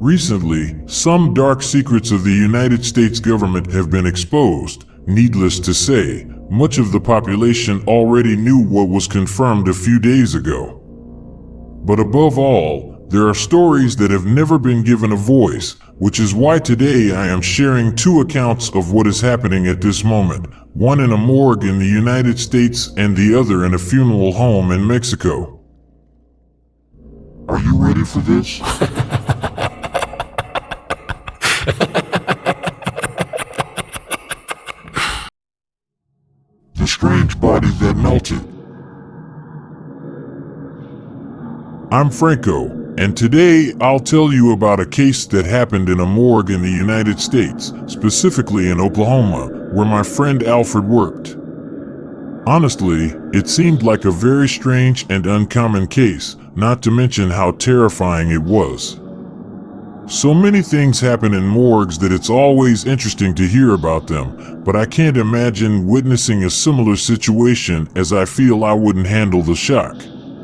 Recently, some dark secrets of the United States government have been exposed. Needless to say, much of the population already knew what was confirmed a few days ago. But above all, there are stories that have never been given a voice, which is why today I am sharing two accounts of what is happening at this moment, one in a morgue in the United States and the other in a funeral home in Mexico. Are you ready for this? The strange body that melted. I'm Franco, and today I'll tell you about a case that happened in a morgue in the United States, specifically in Oklahoma, where my friend Alfred worked. Honestly, it seemed like a very strange and uncommon case, not to mention how terrifying it was. So many things happen in morgues that it's always interesting to hear about them, but I can't imagine witnessing a similar situation, as I feel I wouldn't handle the shock.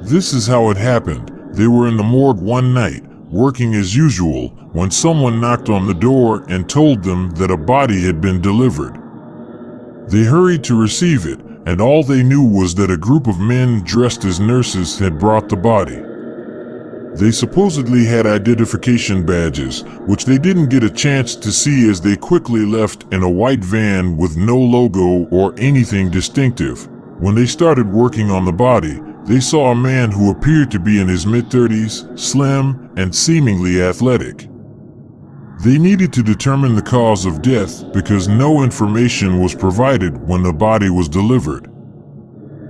This is how it happened. They were in the morgue one night, working as usual, when someone knocked on the door and told them that a body had been delivered. They hurried to receive it, and all they knew was that a group of men dressed as nurses had brought the body. They supposedly had identification badges, which they didn't get a chance to see as they quickly left in a white van with no logo or anything distinctive. When they started working on the body, they saw a man who appeared to be in his mid-30s, slim, and seemingly athletic. They needed to determine the cause of death because no information was provided when the body was delivered.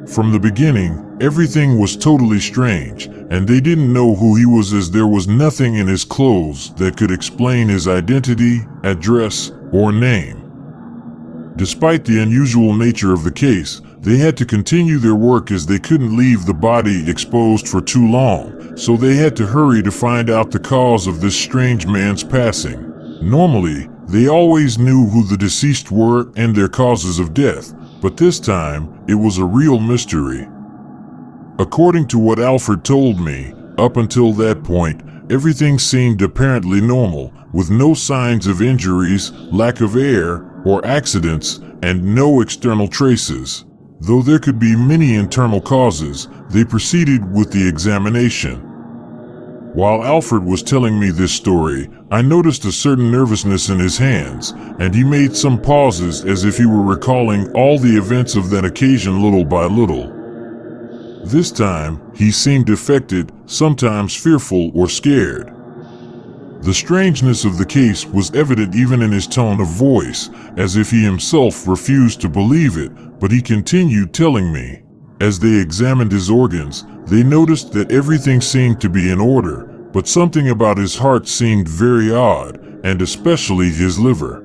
From the beginning, everything was totally strange, and they didn't know who he was as there was nothing in his clothes that could explain his identity, address, or name. Despite the unusual nature of the case, they had to continue their work as they couldn't leave the body exposed for too long, so they had to hurry to find out the cause of this strange man's passing. Normally, they always knew who the deceased were and their causes of death, but this time, it was a real mystery. According to what Alfred told me, up until that point, everything seemed apparently normal, with no signs of injuries, lack of air, or accidents, and no external traces. Though there could be many internal causes, they proceeded with the examination. While Alfred was telling me this story, I noticed a certain nervousness in his hands, and he made some pauses as if he were recalling all the events of that occasion little by little. This time, he seemed affected, sometimes fearful or scared. The strangeness of the case was evident even in his tone of voice, as if he himself refused to believe it, but he continued telling me. As they examined his organs, they noticed that everything seemed to be in order, but something about his heart seemed very odd, and especially his liver.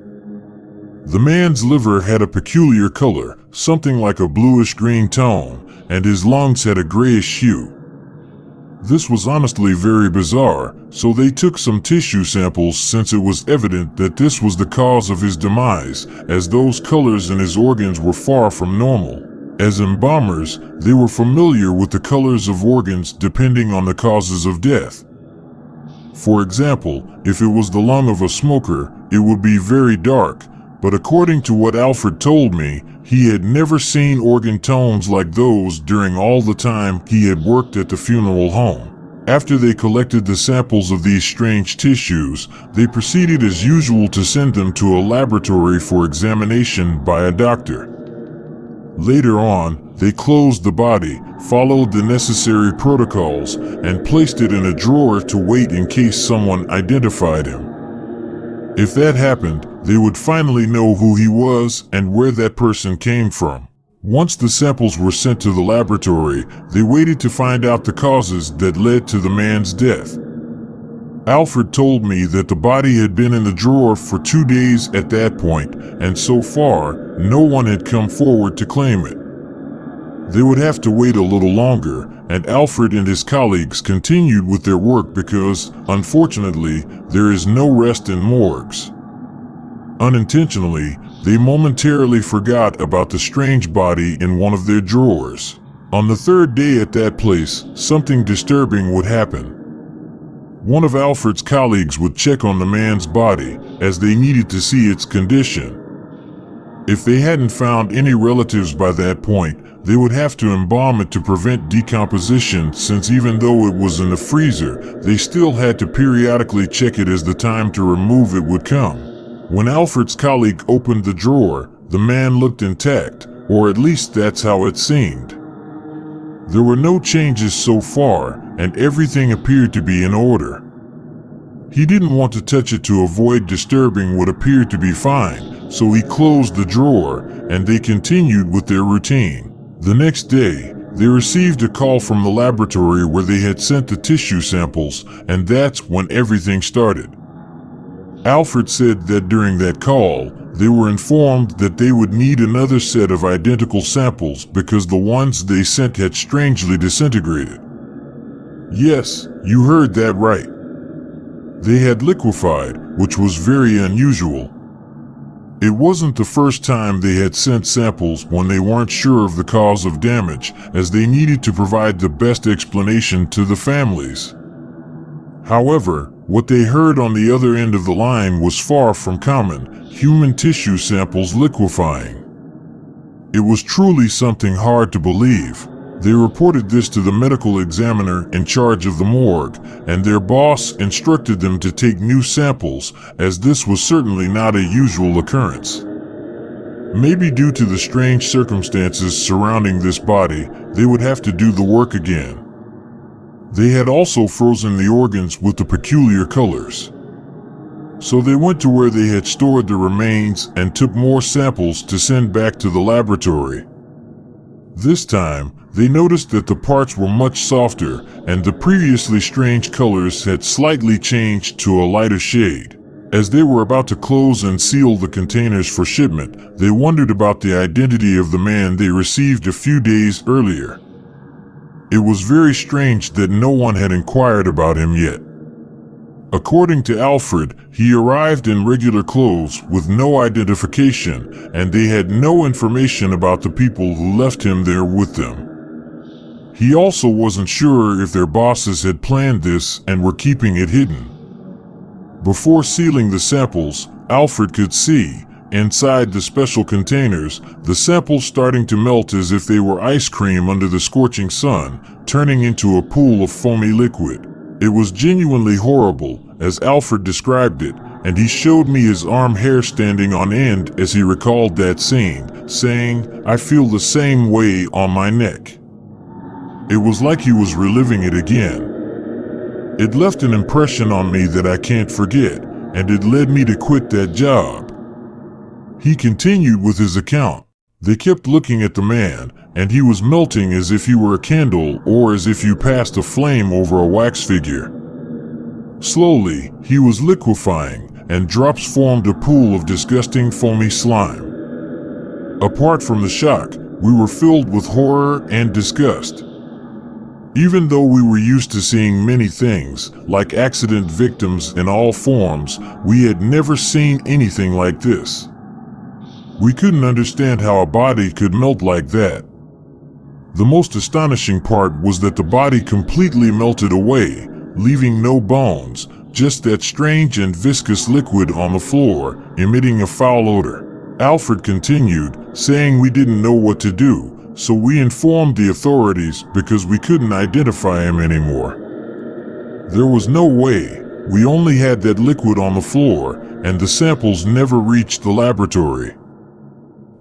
The man's liver had a peculiar color, something like a bluish-green tone, and his lungs had a grayish hue. This was honestly very bizarre, so they took some tissue samples since it was evident that this was the cause of his demise, as those colors in his organs were far from normal. As embalmers, they were familiar with the colors of organs depending on the causes of death. For example, if it was the lung of a smoker, it would be very dark, but according to what Alfred told me, he had never seen organ tones like those during all the time he had worked at the funeral home. After they collected the samples of these strange tissues, they proceeded as usual to send them to a laboratory for examination by a doctor. Later on, they closed the body, followed the necessary protocols, and placed it in a drawer to wait in case someone identified him. If that happened, they would finally know who he was and where that person came from. Once the samples were sent to the laboratory, they waited to find out the causes that led to the man's death. Alfred told me that the body had been in the drawer for 2 days at that point, and so far, no one had come forward to claim it. They would have to wait a little longer, and Alfred and his colleagues continued with their work because, unfortunately, there is no rest in morgues. Unintentionally, they momentarily forgot about the strange body in one of their drawers. On the third day at that place, something disturbing would happen. One of Alfred's colleagues would check on the man's body, as they needed to see its condition. If they hadn't found any relatives by that point, they would have to embalm it to prevent decomposition, since even though it was in the freezer, they still had to periodically check it as the time to remove it would come. When Alfred's colleague opened the drawer, the man looked intact, or at least that's how it seemed. There were no changes so far, and everything appeared to be in order. He didn't want to touch it to avoid disturbing what appeared to be fine, so he closed the drawer, and they continued with their routine. The next day, they received a call from the laboratory where they had sent the tissue samples, and that's when everything started. Alfred said that during that call, they were informed that they would need another set of identical samples because the ones they sent had strangely disintegrated. Yes, you heard that right. They had liquefied, which was very unusual. It wasn't the first time they had sent samples when they weren't sure of the cause of damage, as they needed to provide the best explanation to the families. However, what they heard on the other end of the line was far from common: human tissue samples liquefying. It was truly something hard to believe. They reported this to the medical examiner in charge of the morgue, and their boss instructed them to take new samples, as this was certainly not a usual occurrence. Maybe due to the strange circumstances surrounding this body, they would have to do the work again. They had also frozen the organs with the peculiar colors. So they went to where they had stored the remains and took more samples to send back to the laboratory. This time, they noticed that the parts were much softer, and the previously strange colors had slightly changed to a lighter shade. As they were about to close and seal the containers for shipment, they wondered about the identity of the man they received a few days earlier. It was very strange that no one had inquired about him yet. According to Alfred, he arrived in regular clothes with no identification, and they had no information about the people who left him there with them. He also wasn't sure if their bosses had planned this and were keeping it hidden. Before sealing the samples, Alfred could see, inside the special containers, the samples starting to melt as if they were ice cream under the scorching sun, turning into a pool of foamy liquid. It was genuinely horrible, as Alfred described it, and he showed me his arm hair standing on end as he recalled that scene, saying, "I feel the same way on my neck." It was like he was reliving it again. It left an impression on me that I can't forget, and it led me to quit that job. He continued with his account. They kept looking at the man, and he was melting as if he were a candle or as if you passed a flame over a wax figure. Slowly, he was liquefying, and drops formed a pool of disgusting foamy slime. Apart from the shock, we were filled with horror and disgust. Even though we were used to seeing many things, like accident victims in all forms, we had never seen anything like this. We couldn't understand how a body could melt like that. The most astonishing part was that the body completely melted away, leaving no bones, just that strange and viscous liquid on the floor, emitting a foul odor. Alfred continued, saying we didn't know what to do, so we informed the authorities because we couldn't identify him anymore. There was no way. We only had that liquid on the floor, and the samples never reached the laboratory.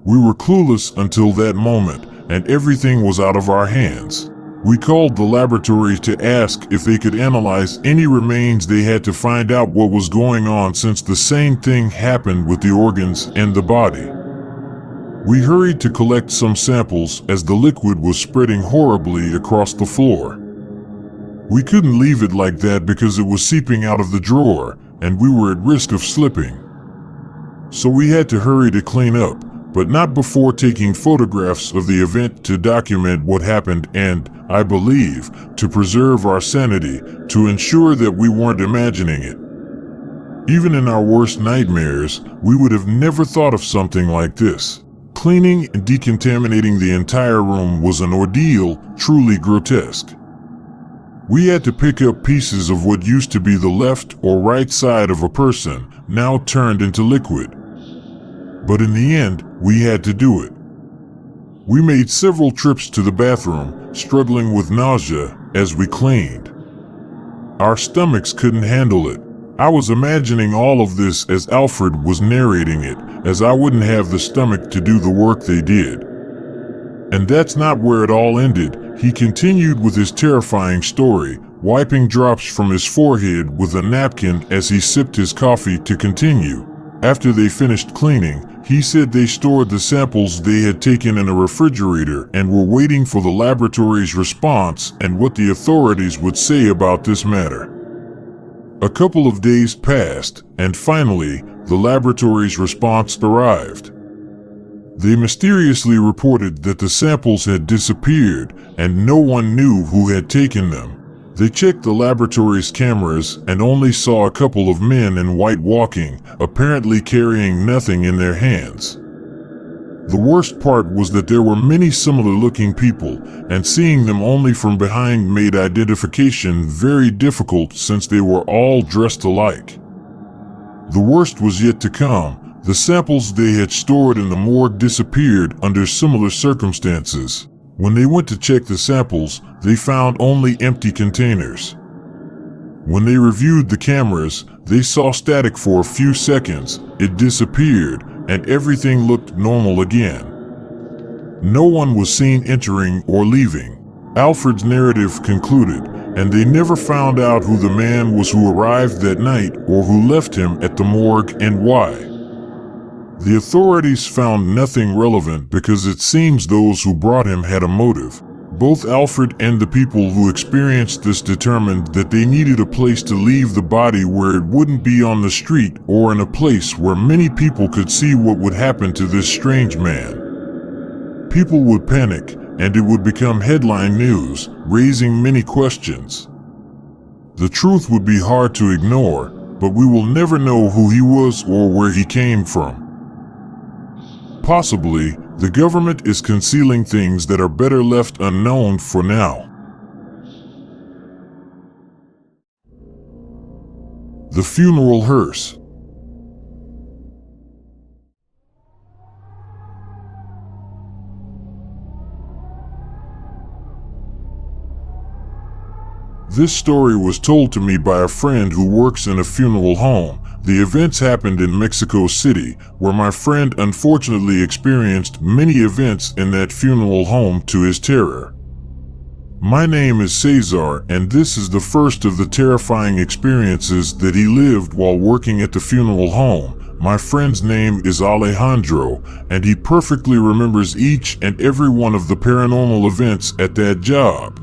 We were clueless until that moment, and everything was out of our hands. We called the laboratory to ask if they could analyze any remains. They had to find out what was going on, since the same thing happened with the organs and the body. We hurried to collect some samples as the liquid was spreading horribly across the floor. We couldn't leave it like that because it was seeping out of the drawer, and we were at risk of slipping. So we had to hurry to clean up, but not before taking photographs of the event to document what happened and, I believe, to preserve our sanity, to ensure that we weren't imagining it. Even in our worst nightmares, we would have never thought of something like this. Cleaning and decontaminating the entire room was an ordeal, truly grotesque. We had to pick up pieces of what used to be the left or right side of a person, now turned into liquid. But in the end, we had to do it. We made several trips to the bathroom, struggling with nausea as we cleaned. Our stomachs couldn't handle it. I was imagining all of this as Alfred was narrating it, as I wouldn't have the stomach to do the work they did. And that's not where it all ended. He continued with his terrifying story, wiping drops from his forehead with a napkin as he sipped his coffee to continue. After they finished cleaning, he said they stored the samples they had taken in a refrigerator and were waiting for the laboratory's response and what the authorities would say about this matter. A couple of days passed, and finally, the laboratory's response arrived. They mysteriously reported that the samples had disappeared and no one knew who had taken them. They checked the laboratory's cameras and only saw a couple of men in white walking, apparently carrying nothing in their hands. The worst part was that there were many similar-looking people, and seeing them only from behind made identification very difficult since they were all dressed alike. The worst was yet to come. The samples they had stored in the morgue disappeared under similar circumstances. When they went to check the samples, they found only empty containers. When they reviewed the cameras, they saw static for a few seconds, it disappeared, and everything looked normal again. No one was seen entering or leaving. Alfred's narrative concluded, and they never found out who the man was who arrived that night or who left him at the morgue and why. The authorities found nothing relevant because it seems those who brought him had a motive. Both Alfred and the people who experienced this determined that they needed a place to leave the body where it wouldn't be on the street or in a place where many people could see what would happen to this strange man. People would panic, and it would become headline news, raising many questions. The truth would be hard to ignore, but we will never know who he was or where he came from. Possibly, the government is concealing things that are better left unknown for now. The funeral hearse. This story was told to me by a friend who works in a funeral home. The events happened in Mexico City, where my friend unfortunately experienced many events in that funeral home to his terror. My name is Cesar, and this is the first of the terrifying experiences that he lived while working at the funeral home. My friend's name is Alejandro, and he perfectly remembers each and every one of the paranormal events at that job.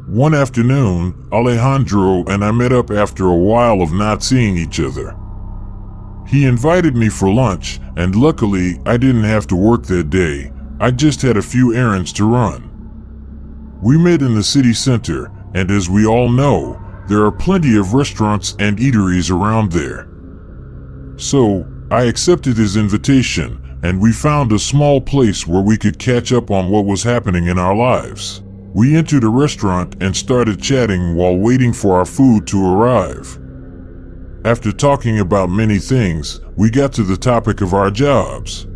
One afternoon, Alejandro and I met up after a while of not seeing each other. He invited me for lunch, and luckily I didn't have to work that day. I just had a few errands to run. We met in the city center, and as we all know, there are plenty of restaurants and eateries around there. So, I accepted his invitation, and we found a small place where we could catch up on what was happening in our lives. We entered a restaurant and started chatting while waiting for our food to arrive. After talking about many things, we got to the topic of our jobs.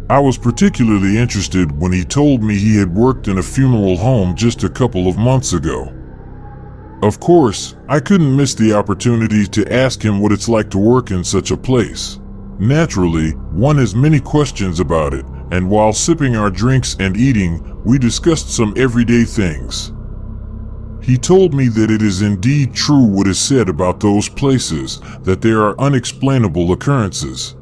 I was particularly interested when he told me he had worked in a funeral home just a couple of months ago. Of course, I couldn't miss the opportunity to ask him what it's like to work in such a place. Naturally, one has many questions about it, and while sipping our drinks and eating, we discussed some everyday things. He told me that it is indeed true what is said about those places, that they are unexplainable occurrences.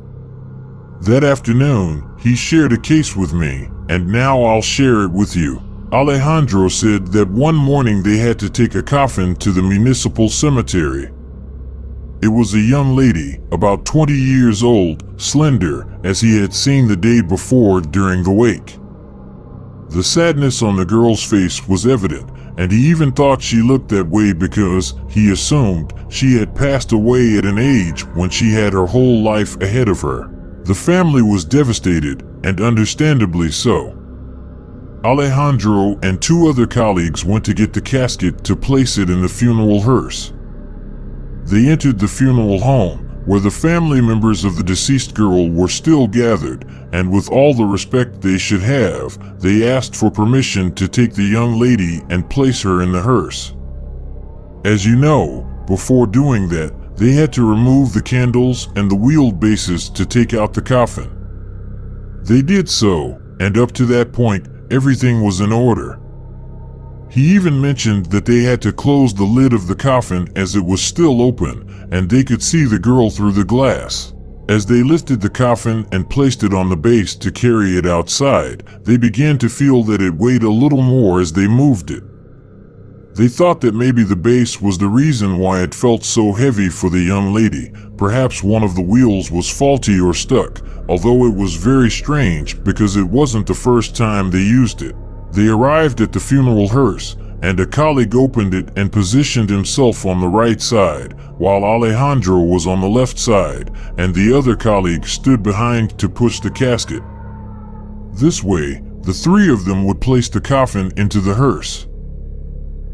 That afternoon, he shared a case with me, and now I'll share it with you. Alejandro said that one morning they had to take a coffin to the municipal cemetery. It was a young lady, about 20 years old, slender, as he had seen the day before during the wake. The sadness on the girl's face was evident, and he even thought she looked that way because, he assumed, she had passed away at an age when she had her whole life ahead of her. The family was devastated, and understandably so. Alejandro and two other colleagues went to get the casket to place it in the funeral hearse. They entered the funeral home, where the family members of the deceased girl were still gathered, and with all the respect they should have, they asked for permission to take the young lady and place her in the hearse. As you know, before doing that, they had to remove the candles and the wheeled bases to take out the coffin. They did so, and up to that point, everything was in order. He even mentioned that they had to close the lid of the coffin as it was still open, and they could see the girl through the glass. As they lifted the coffin and placed it on the base to carry it outside, they began to feel that it weighed a little more as they moved it. They thought that maybe the base was the reason why it felt so heavy for the young lady. Perhaps one of the wheels was faulty or stuck, although it was very strange because it wasn't the first time they used it. They arrived at the funeral hearse, and a colleague opened it and positioned himself on the right side, while Alejandro was on the left side, and the other colleague stood behind to push the casket. This way, the three of them would place the coffin into the hearse.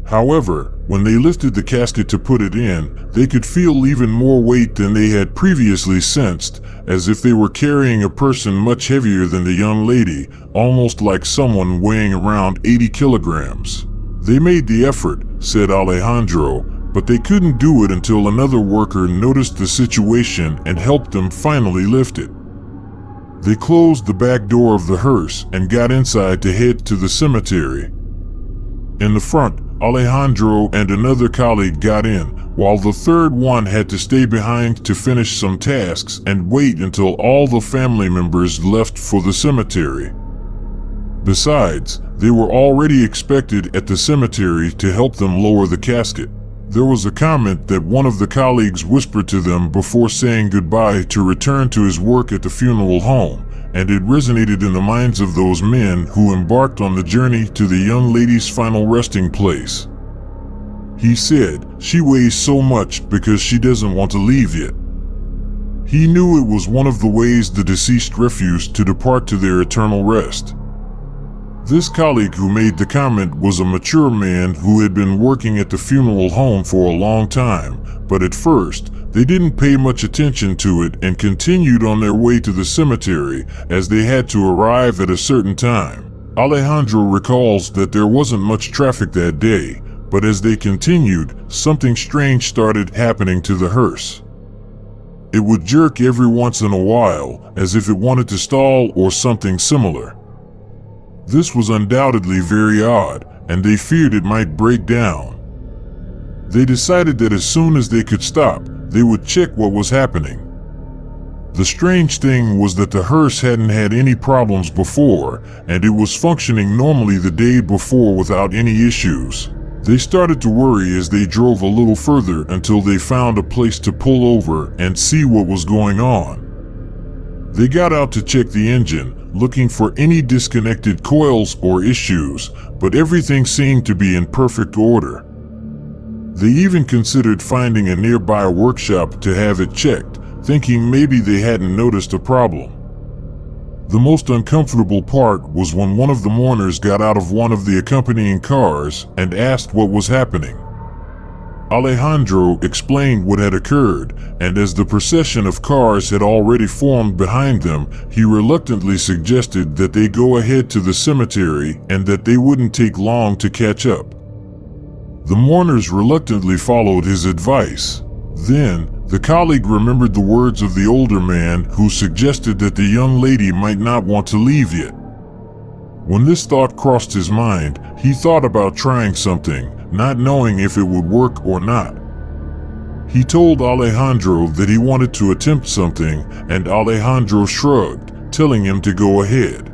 However, when they lifted the casket to put it in, they could feel even more weight than they had previously sensed, as if they were carrying a person much heavier than the young lady, almost like someone weighing around 80 kilograms. They made the effort, said Alejandro, but they couldn't do it until another worker noticed the situation and helped them finally lift it. They closed the back door of the hearse and got inside to head to the cemetery. In the front, Alejandro and another colleague got in, while the third one had to stay behind to finish some tasks and wait until all the family members left for the cemetery. Besides, they were already expected at the cemetery to help them lower the casket. There was a comment that one of the colleagues whispered to them before saying goodbye to return to his work at the funeral home, and it resonated in the minds of those men who embarked on the journey to the young lady's final resting place. He said, "She weighs so much because she doesn't want to leave yet." He knew it was one of the ways the deceased refused to depart to their eternal rest. This colleague who made the comment was a mature man who had been working at the funeral home for a long time, but at first, they didn't pay much attention to it and continued on their way to the cemetery as they had to arrive at a certain time. Alejandro recalls that there wasn't much traffic that day, but as they continued, something strange started happening to the hearse. It would jerk every once in a while, as if it wanted to stall or something similar. This was undoubtedly very odd, and they feared it might break down. They decided that as soon as they could stop, they would check what was happening. The strange thing was that the hearse hadn't had any problems before, and it was functioning normally the day before without any issues. They started to worry as they drove a little further until they found a place to pull over and see what was going on. They got out to check the engine, looking for any disconnected coils or issues, but everything seemed to be in perfect order. They even considered finding a nearby workshop to have it checked, thinking maybe they hadn't noticed a problem. The most uncomfortable part was when one of the mourners got out of one of the accompanying cars and asked what was happening. Alejandro explained what had occurred, and as the procession of cars had already formed behind them, he reluctantly suggested that they go ahead to the cemetery and that they wouldn't take long to catch up. The mourners reluctantly followed his advice. Then, the colleague remembered the words of the older man who suggested that the young lady might not want to leave yet. When this thought crossed his mind, he thought about trying something, not knowing if it would work or not. He told Alejandro that he wanted to attempt something, and Alejandro shrugged, telling him to go ahead.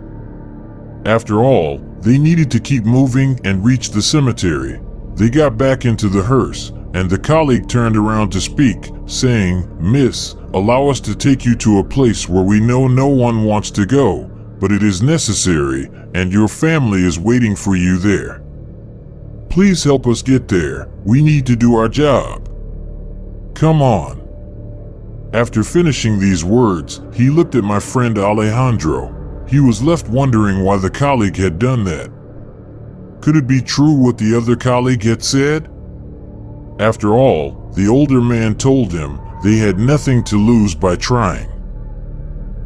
After all, they needed to keep moving and reach the cemetery. They got back into the hearse, and the colleague turned around to speak, saying, "Miss, allow us to take you to a place where we know no one wants to go, but it is necessary, and your family is waiting for you there. Please help us get there. We need to do our job. Come on." After finishing these words, he looked at my friend Alejandro. He was left wondering why the colleague had done that. Could it be true what the other colleague had said? After all, the older man told him they had nothing to lose by trying.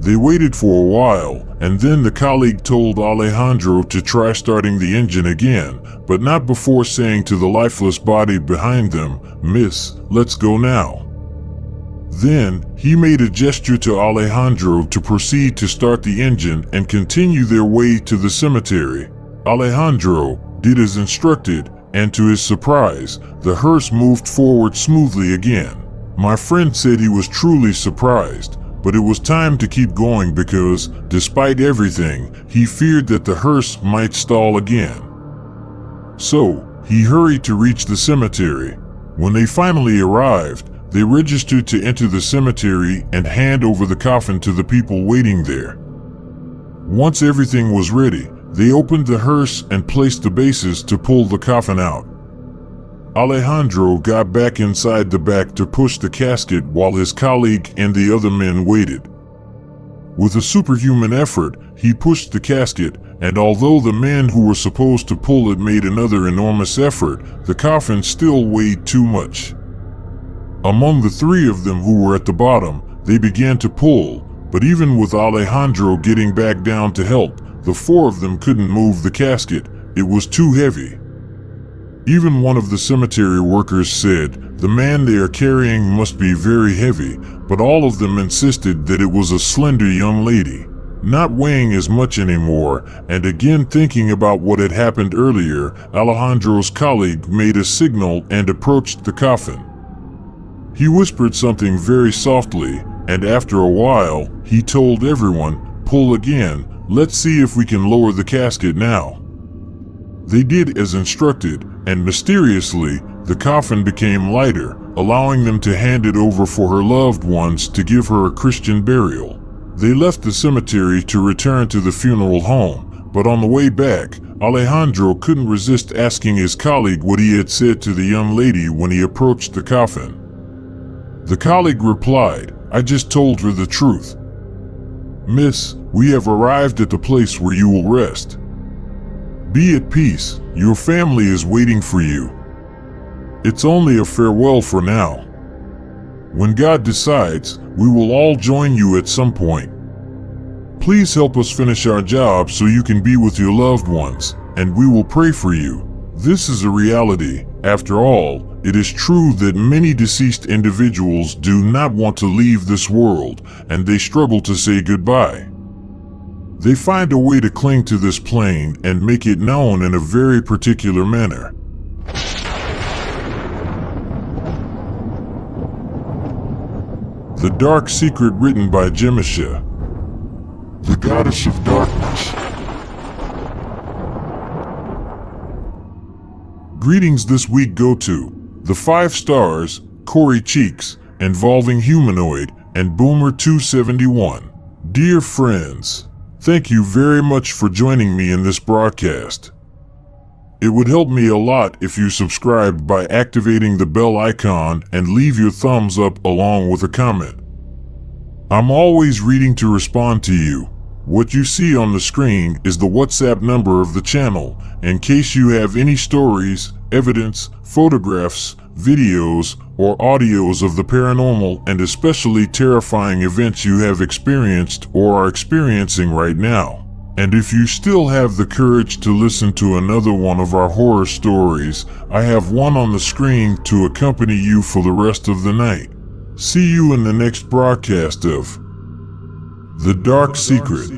They waited for a while, and then the colleague told Alejandro to try starting the engine again, but not before saying to the lifeless body behind them, "Miss, let's go now." Then, he made a gesture to Alejandro to proceed to start the engine and continue their way to the cemetery. Alejandro did as instructed, and to his surprise, the hearse moved forward smoothly again. My friend said he was truly surprised, but it was time to keep going because, despite everything, he feared that the hearse might stall again. So, he hurried to reach the cemetery. When they finally arrived, they registered to enter the cemetery and hand over the coffin to the people waiting there. Once everything was ready, they opened the hearse and placed the bases to pull the coffin out. Alejandro got back inside the back to push the casket while his colleague and the other men waited. With a superhuman effort, he pushed the casket, and although the men who were supposed to pull it made another enormous effort, the coffin still weighed too much. Among the three of them who were at the bottom, they began to pull, but even with Alejandro getting back down to help, the four of them couldn't move the casket. It was too heavy. Even one of the cemetery workers said, "The man they are carrying must be very heavy," but all of them insisted that it was a slender young lady. Not weighing as much anymore, and again thinking about what had happened earlier, Alejandro's colleague made a signal and approached the coffin. He whispered something very softly, and after a while, he told everyone, "Pull again, let's see if we can lower the casket now." They did as instructed, and mysteriously, the coffin became lighter, allowing them to hand it over for her loved ones to give her a Christian burial. They left the cemetery to return to the funeral home, but on the way back, Alejandro couldn't resist asking his colleague what he had said to the young lady when he approached the coffin. The colleague replied, "I just told her the truth. Miss, we have arrived at the place where you will rest. Be at peace, your family is waiting for you. It's only a farewell for now. When God decides, we will all join you at some point. Please help us finish our job so you can be with your loved ones, and we will pray for you." This is a reality. After all, it is true that many deceased individuals do not want to leave this world, and they struggle to say goodbye. They find a way to cling to this plane and make it known in a very particular manner. The Dark Secret, written by Jemisha. The goddess of darkness. Greetings this week go to the 5 stars, Corey Cheeks, Involving Humanoid, and Boomer271. Dear friends, thank you very much for joining me in this broadcast. It would help me a lot if you subscribed by activating the bell icon and leave your thumbs up along with a comment. I'm always reading to respond to you. What you see on the screen is the WhatsApp number of the channel, in case you have any stories, evidence, photographs, videos, or audios of the paranormal and especially terrifying events you have experienced or are experiencing right now. And if you still have the courage to listen to another one of our horror stories, I have one on the screen to accompany you for the rest of the night. See you in the next broadcast of The Dark Secret.